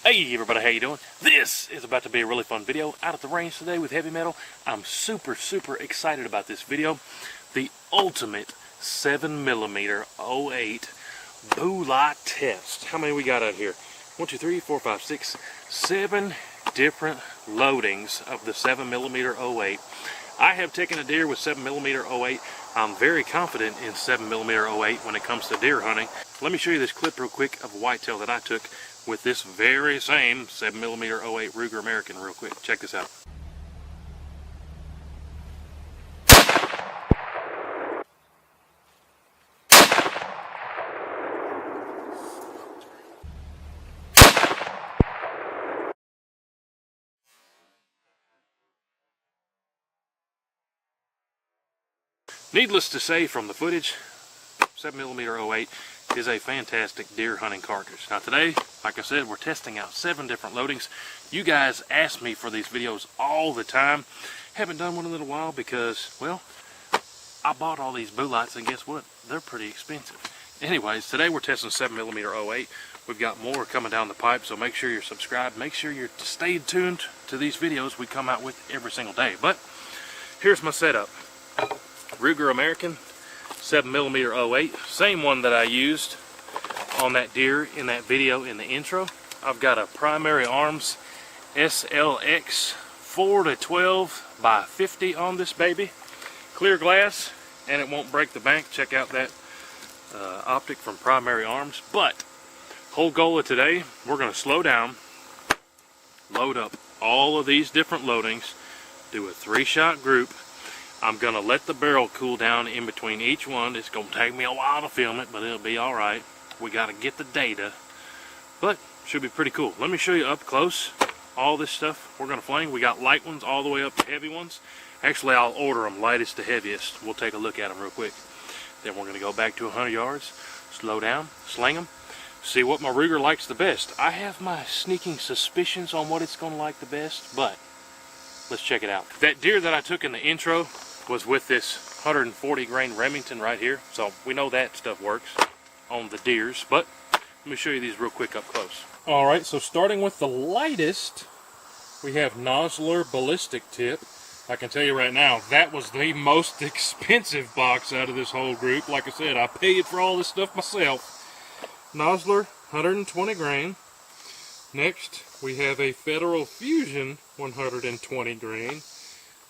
Hey everybody, how you doing? This is about to be a really fun video out at the range today with heavy metal. I'm super excited about this video. The ultimate 7mm-08 bullet test. How many we got out here? 1, 2, 3, 4, 5, 6, 7 different loadings of the 7mm-08. I have taken a deer with 7mm-08. I'm very confident in 7mm-08 when it comes to deer hunting. Let me show you this clip real quick of a whitetail that I took with this very same 7mm-08 Ruger American real quick. Check this out. Needless to say, from the footage, 7mm-08 is a fantastic deer hunting cartridge. Now today, like I said, we're testing out 7 different loadings. You guys ask me for these videos all the time. Haven't done one in a little while because, well, I bought all these bullets and guess what? They're pretty expensive. Anyways, today we're testing 7mm-08. We've got more coming down the pipe, so make sure you're subscribed. Make sure you're stayed tuned to these videos we come out with every single day. But here's my setup. Ruger American 7mm-08, same one that I used on that deer in that video in the intro. I've got a Primary Arms SLX 4-12 by 50 on this baby. Clear glass, and it won't break the bank. Check out that optic from Primary Arms. But whole goal of today, we're going to slow down, load up all of these different loadings, do a 3-shot group. I'm going to let the barrel cool down in between each one. It's going to take me a while to film it, but it'll be alright. We got to get the data, but should be pretty cool. Let me show you up close all this stuff we're going to flame. We got light ones all the way up to heavy ones. Actually, I'll order them lightest to heaviest. We'll take a look at them real quick. Then we're going to go back to 100 yards, slow down, sling them, see what my Ruger likes the best. I have my sneaking suspicions on what it's going to like the best, but let's check it out. That deer that I took in the intro was with this 140 grain Remington right here, so we know that stuff works on the deers. But let me show you these real quick up close. Alright, so starting with the lightest, we have Nosler Ballistic tip. I can tell you right now, that was the most expensive box out of this whole group. Like I said, I paid for all this stuff myself. Nosler 120 grain. Next, we have a Federal Fusion 120 grain.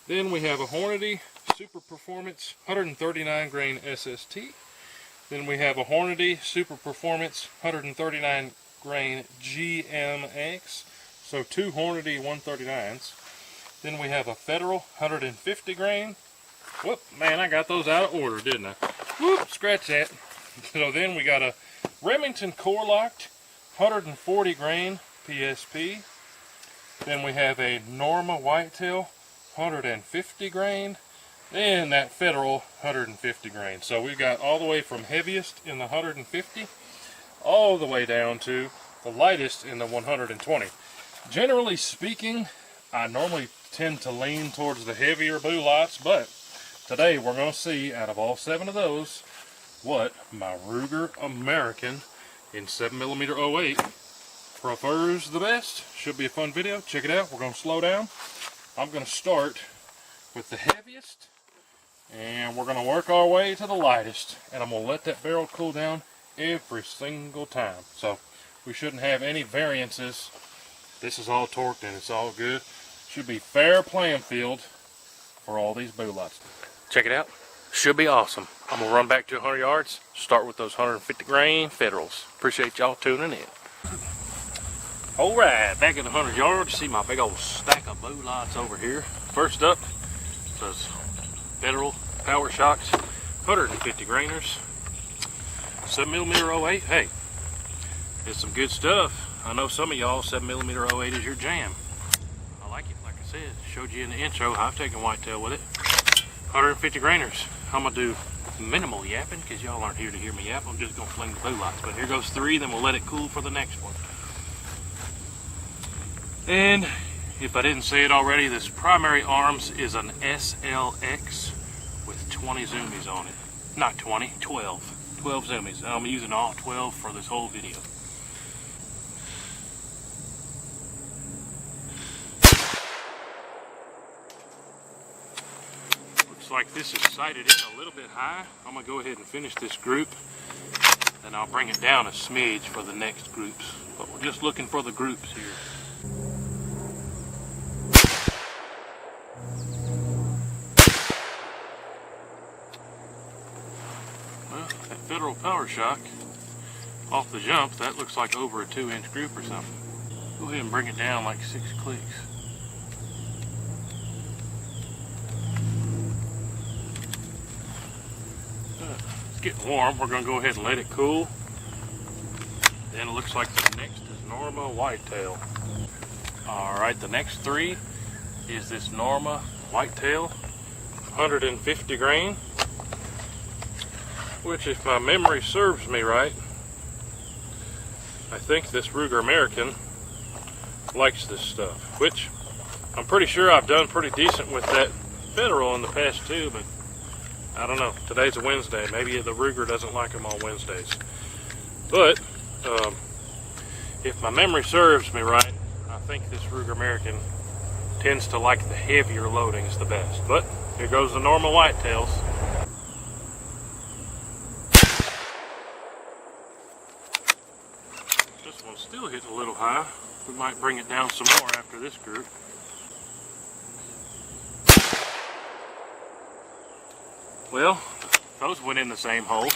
Then we have a Hornady Super Performance 139 grain SST. Then we have a Hornady Super Performance 139 grain GMX. So 2 Hornady 139s. Then we have a Federal 150 grain. Whoop, man, I got those out of order, didn't I? Whoop, scratch that. So then we got a Remington Core Locked 140 grain PSP. Then we have a Norma Whitetail 150 grain, and that Federal 150 grain. So we've got all the way from heaviest in the 150 all the way down to the lightest in the 120. Generally speaking, I normally tend to lean towards the heavier bullets, but today we're going to see out of all 7 of those what my Ruger American in 7mm-08 prefers the best. Should be a fun video. Check it out. We're going to slow down. I'm going to start with the heaviest, and we're going to work our way to the lightest, and I'm going to let that barrel cool down every single time. So we shouldn't have any variances. This is all torqued and it's all good. Should be fair playing field for all these bullets. Check it out. Should be awesome. I'm going to run back to 100 yards, start with those 150 grain Federals. Appreciate y'all tuning in. Alright, back at 100 yards, see my big old stack of bullets over here. First up, those Federal Power Shocks 150 grainers. 7mm-08, hey, it's some good stuff. I know some of y'all 7mm-08 is your jam. I like it, like I said, showed you in the intro, I've taken whitetail with it. 150 grainers. I'm going to do minimal yapping because y'all aren't here to hear me yap. I'm just going to fling the bullets. But here goes 3, then we'll let it cool for the next one. And if I didn't say it already, this Primary Arms is an SLX with 20 zoomies on it. Not 20, 12. 12 zoomies. I'm using all 12 for this whole video. like this is sighted in a little bit high. I'm going to go ahead and finish this group, and I'll bring it down a smidge for the next groups. But we're just looking for the groups here. Well, that Federal Power Shock off the jump, that looks like over a 2-inch group or something. Go ahead and bring it down like 6 clicks. It's getting warm. We're going to go ahead and let it cool. Then it looks like the next is Norma Whitetail. Alright, the next 3 is this Norma Whitetail 150 grain, which, if my memory serves me right, I think this Ruger American likes this stuff, which I'm pretty sure I've done pretty decent with that Federal in the past too, but I don't know. Today's a Wednesday. Maybe the Ruger doesn't like them on Wednesdays. But if my memory serves me right, I think this Ruger American tends to like the heavier loadings the best. But here goes the Norma Whitetails. This one's still hitting a little high. We might bring it down some more after this group. Well, those went in the same hole.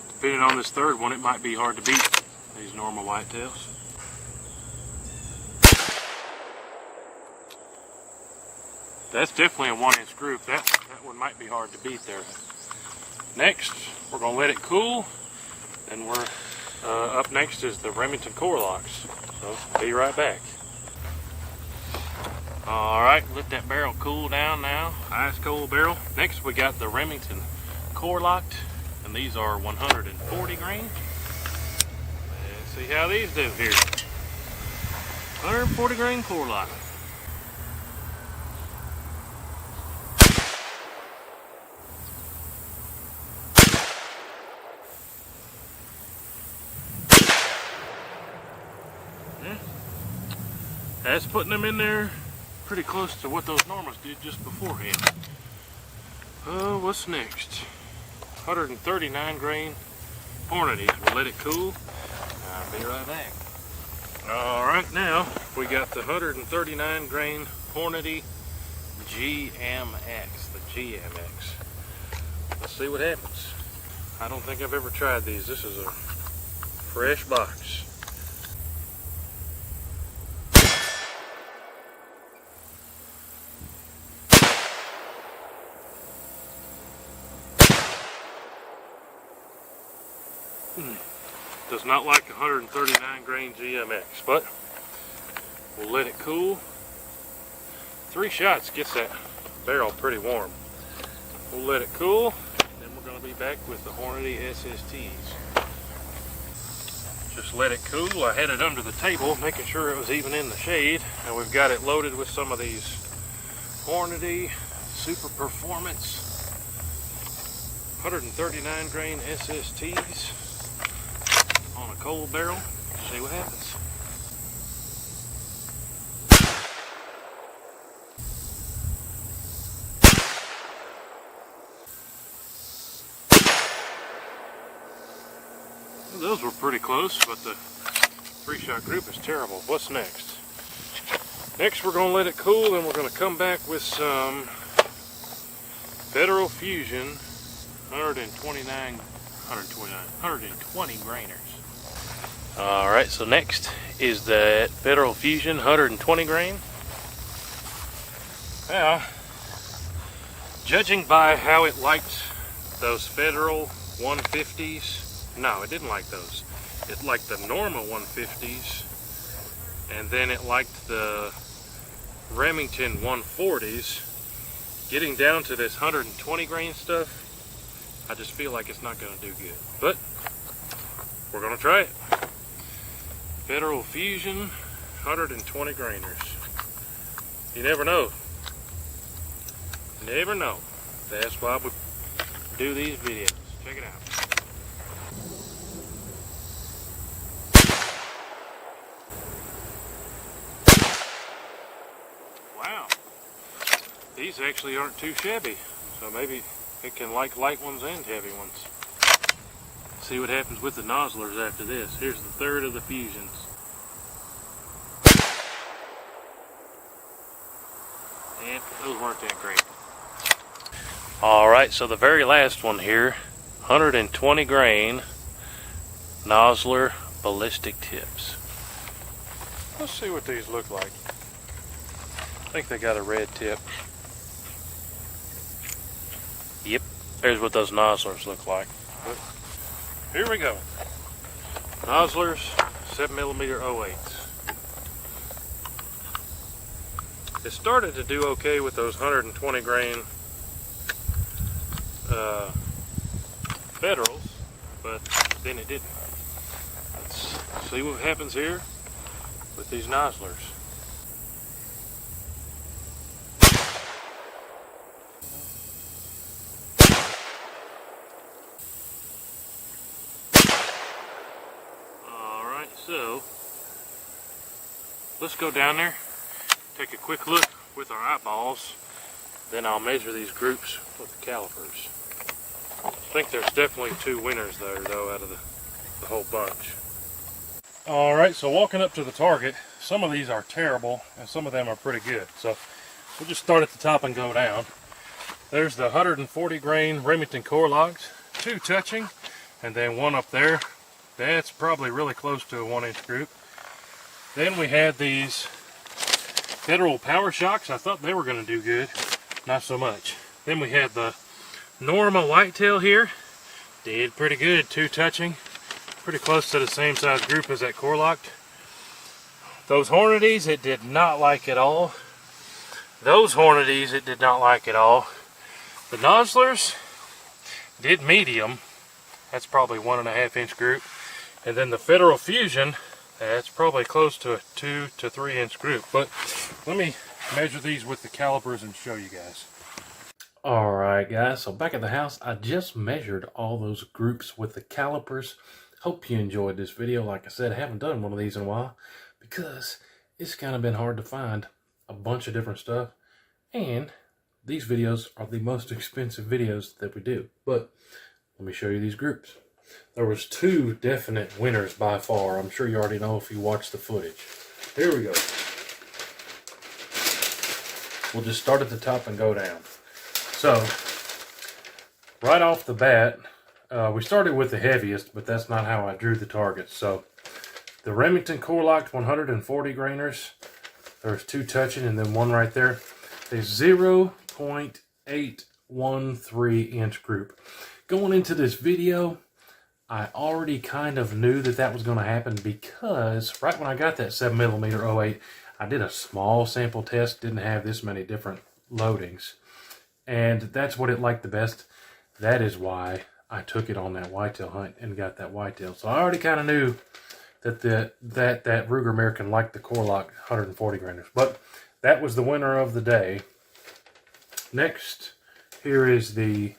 Depending on this third one, it might be hard to beat these Norma Whitetails. That's definitely a 1-inch group. That one might be hard to beat there. Next, we're going to let it cool, and we're up next is the Remington core locks. So, be right back. Alright, let that barrel cool down now. Ice cold barrel. Next we got the Remington core locked, and these are 140 grain. Let's see how these do here. 140 grain core lock. That's putting them in there pretty close to what those Normas did just beforehand. What's next? 139 grain Hornady. We'll let it cool. I'll be right back. Alright, now we got the 139 grain Hornady GMX. The GMX. Let's see what happens. I don't think I've ever tried these. This is a fresh box. Does not like 139 grain GMX, but we'll let it cool. 3 shots gets that barrel pretty warm. We'll let it cool, and then we're going to be back with the Hornady SSTs. Just let it cool. I had it under the table, making sure it was even in the shade, and we've got it loaded with some of these Hornady Super Performance 139 grain SSTs. On a cold barrel, see what happens. Well, those were pretty close, but the 3-shot group is terrible. What's next? Next we're going to let it cool, and we're going to come back with some Federal Fusion 120 grainers. Alright, so next is the Federal Fusion 120 grain. Now, judging by how it liked those Federal 150s, no, it didn't like those. It liked the Norma 150s, and then it liked the Remington 140s. Getting down to this 120 grain stuff, I just feel like it's not going to do good. But we're going to try it. Federal Fusion 120 grainers. You never know. Never know. That's why we do these videos. Check it out. Wow. these actually aren't too shabby, so maybe it can like light ones and heavy ones. See what happens with the Nozzlers after this. Here's the third of the fusions. And those weren't that great. Alright, so the very last one here, 120 grain Nosler ballistic tips. Let's see what these look like. I think they got a red tip. Yep, there's what those Nozzlers look like. But here we go. Nozzlers 7mm-08s. It started to do okay with those 120 grain Federals, but then it didn't. Let's see what happens here with these Nozzlers. Alright, so let's go down there, take a quick look with our eyeballs, then I'll measure these groups with the calipers. I think there's definitely two winners there though out of the whole bunch. Alright, so walking up to the target, some of these are terrible and some of them are pretty good. So we'll just start at the top and go down. There's the 140 grain Remington core logs, two touching, and then one up there. That's probably really close to a 1-inch group. Then we had these Federal Power Shocks. I thought they were going to do good. Not so much. Then we had the Norma whitetail here. Did pretty good, two touching. Pretty close to the same size group as that core locked. Those Hornadies, it did not like at all. Those Hornadies, it did not like at all. The Nozzlers did medium. That's probably 1.5-inch group. And then the Federal Fusion, that's probably close to a 2 to 3-inch group. But let me measure these with the calipers and show you guys. Alright guys, so back at the house, I just measured all those groups with the calipers. Hope you enjoyed this video. Like I said, I haven't done one of these in a while because it's kind of been hard to find a bunch of different stuff. And these videos are the most expensive videos that we do. But let me show you these groups. There was two definite winners by far. I'm sure you already know if you watch the footage. Here we go. We'll just start at the top and go down. So, right off the bat, we started with the heaviest, but that's not how I drew the targets. So, the Remington core locked 140 grainers. There's two touching and then one right there. A 0.813 inch group. Going into this video, I already kind of knew that that was going to happen because right when I got that 7mm-08, I did a small sample test, didn't have this many different loadings. And that's what it liked the best. That is why I took it on that whitetail hunt and got that whitetail. So I already kind of knew that that Ruger American liked the core lock 140 grainers. But that was the winner of the day. Next, here is the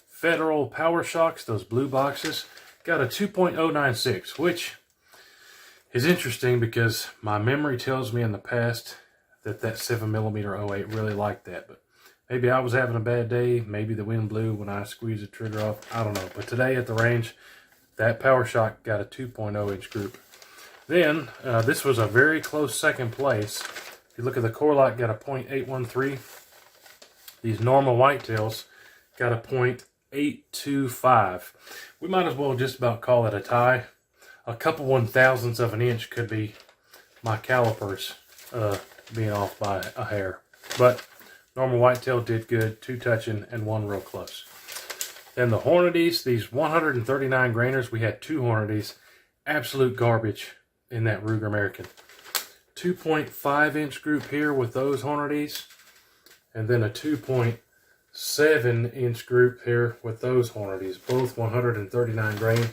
Federal Power Shocks, those blue boxes. Got a 2.096, which is interesting because my memory tells me in the past that 7mm-08 really liked that. But maybe I was having a bad day. Maybe the wind blew when I squeezed the trigger off. I don't know. But today at the range, that Power Shock got a 2.0-inch group. Then, this was a very close second place. If you look at the core lock, got a .813. These Norma whitetails got a .825. We might as well just about call it a tie. A couple 1/1000ths of an inch could be my calipers being off by a hair. But Normal whitetail did good, two touching and one real close. Then the Hornadies, these 139 grainers, we had two Hornadies. Absolute garbage in that Ruger American. 2.5-inch group here with those Hornadies. And then a 2.7-inch group here with those Hornadies. Both 139 grain.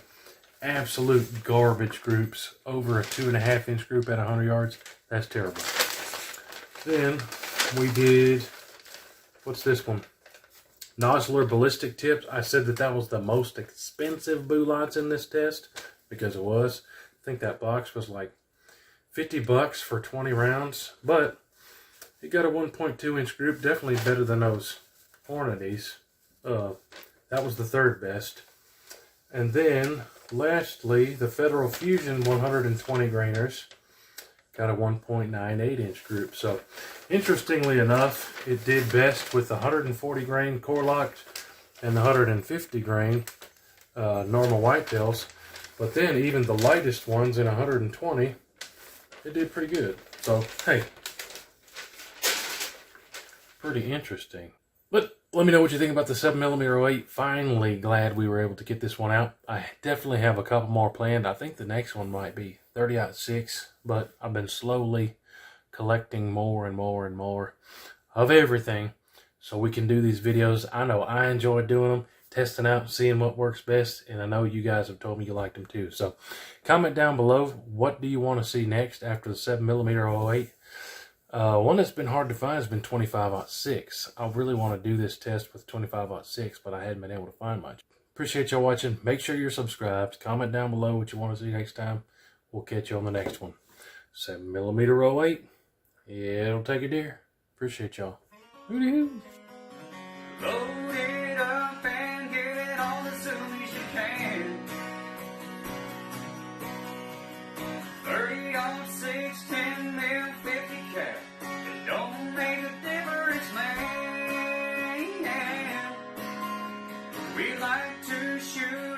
Absolute garbage groups. Over a 2.5-inch group at 100 yards. That's terrible. Then we did, what's this one? Nozzler ballistic tips. I said that was the most expensive bullets in this test because it was. I think that box was like $50 for 20 rounds. But It got a 1.2 inch group, definitely better than those Hornadies. That was the third best. And then, lastly, the Federal Fusion 120 grainers got a 1.98 inch group. So, interestingly enough, it did best with the 140 grain core locked and the 150 grain Norma whitetails. But then, even the lightest ones in 120, it did pretty good. So, hey, pretty interesting. But let me know what you think about the 7mm-08. Finally glad we were able to get this one out. I definitely have a couple more planned. I think the next one might be 30-06, but I've been slowly collecting more and more and more of everything so we can do these videos. I know I enjoy doing them, testing out, seeing what works best, and I know you guys have told me you liked them too. So comment down below, what do you want to see next after the 7mm-08? One that's been hard to find has been 25-06. I really want to do this test with 25-06, but I hadn't been able to find much. Appreciate y'all watching. Make sure you're subscribed. Comment down below what you want to see next time. We'll catch you on the next one. 7mm-08. Yeah, it'll take a deer. Appreciate y'all. Hooty-hoo. Load it up and get it on as soon as you can. 30-06, 10mm, 50 cal. It don't make a difference, man. We like to shoot